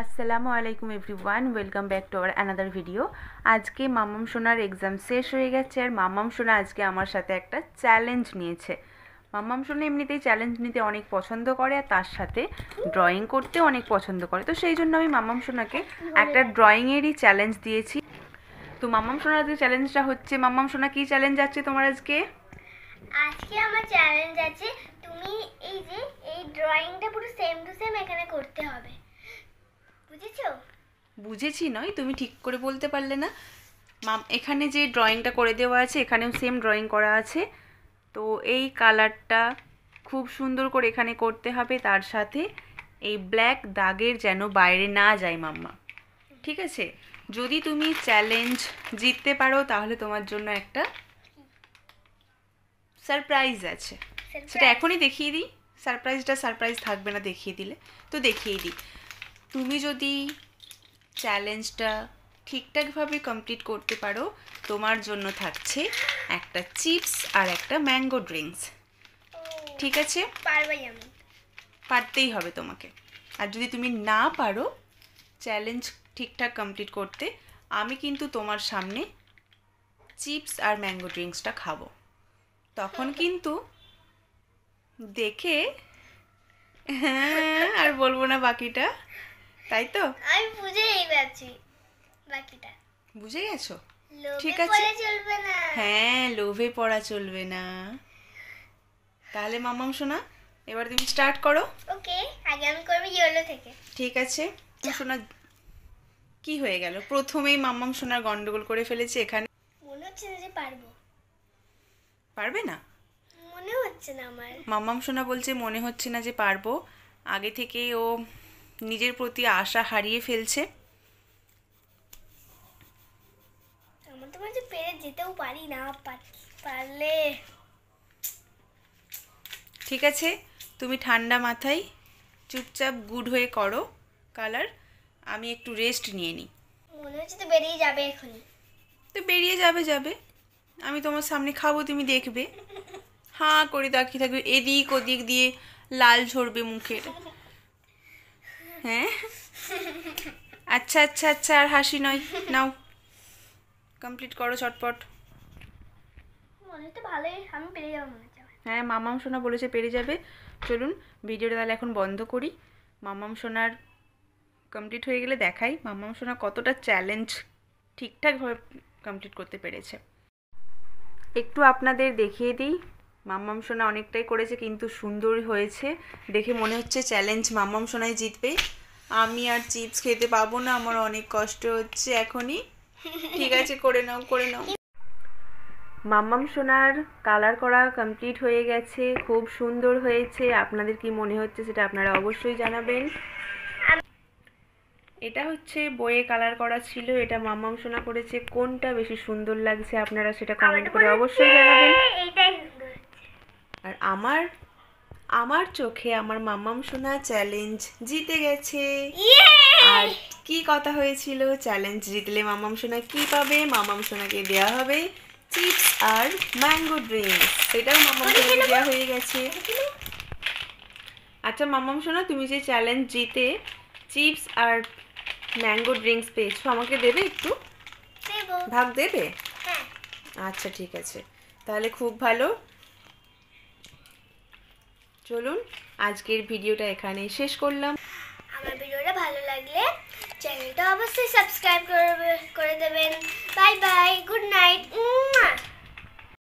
আসসালামু আলাইকুম everyone, welcome back to our another video. আজকে মাম্মাম সোনার এক্সাম শেষ হয়ে গেছে আর মাম্মাম সোনা আজকে আমার সাথে একটা চ্যালেঞ্জ নিয়েছে। মাম্মাম সোনা এমনিতেই চ্যালেঞ্জ নিতে অনেক পছন্দ করে আর তার সাথে ড্রয়িং করতে অনেক পছন্দ করে, তো সেই জন্য আমি মাম্মাম সোনাকে একটা ড্রয়িংয়েরই চ্যালেঞ্জ দিয়েছি। তো মাম্মাম সোনার আজকে চ্যালেঞ্জটা হচ্ছে, মাম্মাম সোনা কী চ্যালেঞ্জ আছে তোমার আজকে? আজকে আমার চ্যালেঞ্জ আছে, তুমি এই ড্রয়িংটা পুরো সেম টু সেম এখানে করতে হবে, বুঝেছো? বুঝেছি নয়, তুমি ঠিক করে বলতে পারলে না। এখানে যে ড্রয়িংটা করে দেওয়া আছে এখানেও সেম ড্রয়িং করা আছে, তো এই কালারটা খুব সুন্দর করে এখানে করতে হবে, তার সাথে এই ব্ল্যাক দাগের যেন বাইরে না যায় মাম্মা, ঠিক আছে? যদি তুমি চ্যালেঞ্জ জিততে পারো তাহলে তোমার জন্য একটা সারপ্রাইজ আছে, সেটা এখনই দেখিয়ে দিই। সারপ্রাইজ থাকবে না দেখিয়ে দিলে, তো দেখিয়ে দিই। তুমি যদি চ্যালেঞ্জটা ঠিকঠাকভাবে কমপ্লিট করতে পারো তোমার জন্য থাকছে একটা চিপস আর একটা ম্যাঙ্গো ড্রিঙ্কস, ঠিক আছে? পারবে আমি, পারতেই হবে তোমাকে। আর যদি তুমি না পারো চ্যালেঞ্জ ঠিকঠাক কমপ্লিট করতে, আমি কিন্তু তোমার সামনে চিপস আর ম্যাঙ্গো ড্রিঙ্কসটা খাবো, তখন কিন্তু দেখে হ্যাঁ আর বলবো না বাকিটা, তাই তো? আমি বুঝেই গেছি বাকিটা। বুঝে গেছো? ঠিক ঠিক আছে, আছে। চলবে না। হ্যাঁ, লোভে পড়া চলবে না। তাহলে মাম্মাম সোনা এবার তুমি স্টার্ট করো। ওকে, আগে আমি করবো ইয়েলো থেকে। ঠিক আছে সোনা। কি হয়ে গেল, প্রথমেই মাম্মাম সোনার গন্ডগোল করে ফেলেছে এখানে। মনে হচ্ছে না যে পারবো, পারবে না? মনে হচ্ছে না আমার। মাম্মাম সোনা বলছে মনে হচ্ছে না যে পারবো, আগে থেকেই ও নিজের প্রতি আশা হারিয়ে ফেলছে। আমার তো মনে পেরে যেতেও পারি না, পারলে। ঠিক আছে, তুমি ঠান্ডা মাথায় চুপচাপ গুড হয়ে করো কালার, আমি একটু রেস্ট নিয়ে নিই। মনে হচ্ছে তো বেরিয়ে যাবে এখনই। তো বেরিয়ে যাবে, আমি তোমার সামনে খাবো, তুমি দেখবে, হাঁ করে তাকিয়ে থাকবে, এদিক ওদিক দিয়ে লাল ঝরবে মুখের। হ্যাঁ আচ্ছা আচ্ছা আচ্ছা, আর হাসি নয়, নাও কমপ্লিট করো চটপট। মনে হচ্ছে ভালোই, আমি পেরে যাবো মনে হচ্ছে। হ্যাঁ, মামাম সোনা বলেছে পেরে যাবে। চলুন ভিডিওটা তাহলে এখন বন্ধ করি, মামাম সোনার কমপ্লিট হয়ে গেলে দেখাই মামাম সোনা কতটা চ্যালেঞ্জ ঠিকঠাকভাবে কমপ্লিট করতে পেরেছে। একটু আপনাদের দেখিয়ে দিই, মাম্মাম সোনা অনেকটাই করেছে কিন্তু সুন্দর হয়েছে, দেখে মনে হচ্ছে চ্যালেঞ্জ মাম্মাম সোনাই জিতবে। আমি আর চিপস খেতে পাবো না, আমার অনেক কষ্ট হচ্ছে এখনই। ঠিক আছে, করে নাও করে নাও। মাম্মাম সোনার কালার করা কমপ্লিট হয়ে গেছে, খুব সুন্দর হয়েছে। আপনাদের কি মনে হচ্ছে সেটা আপনারা অবশ্যই জানাবেন। এটা হচ্ছে বইয়ে কালার করা ছিল, এটা মাম্মাম সোনা করেছে। কোনটা বেশি সুন্দর লাগছে আপনারা সেটা কমেন্ট করে অবশ্যই জানাবেন। এইটাই সুন্দর। আর আমার চোখে আমার মাম্মাম সোনা চ্যালেঞ্জ জিতে গেছে। আর কি কথা হয়েছিল, চ্যালেঞ্জ জিতলে মাম্মাম সোনা কি পাবে? মাম্মাম সোনাকে দেওয়া হবে চিপস আর ম্যাঙ্গো ড্রিঙ্কস, সেটাও মাম্মাম সোনাকে দেওয়া হয়ে গেছে। আচ্ছা মাম্মাম সোনা, তুমি যে চ্যালেঞ্জ জিতে চিপস আর ম্যাঙ্গো ড্রিঙ্কস পেয়েছো, আমাকে দেবে একটু ভাগ দেবে? হ্যাঁ। আচ্ছা ঠিক আছে, তাহলে খুব ভালো। চলুন আজকের ভিডিওটা এখানে শেষ করলাম। আমার ভিডিওটা ভালো লাগলে চ্যানেলটা অবশ্যই সাবস্ক্রাইব করে দেবেন। Bye bye.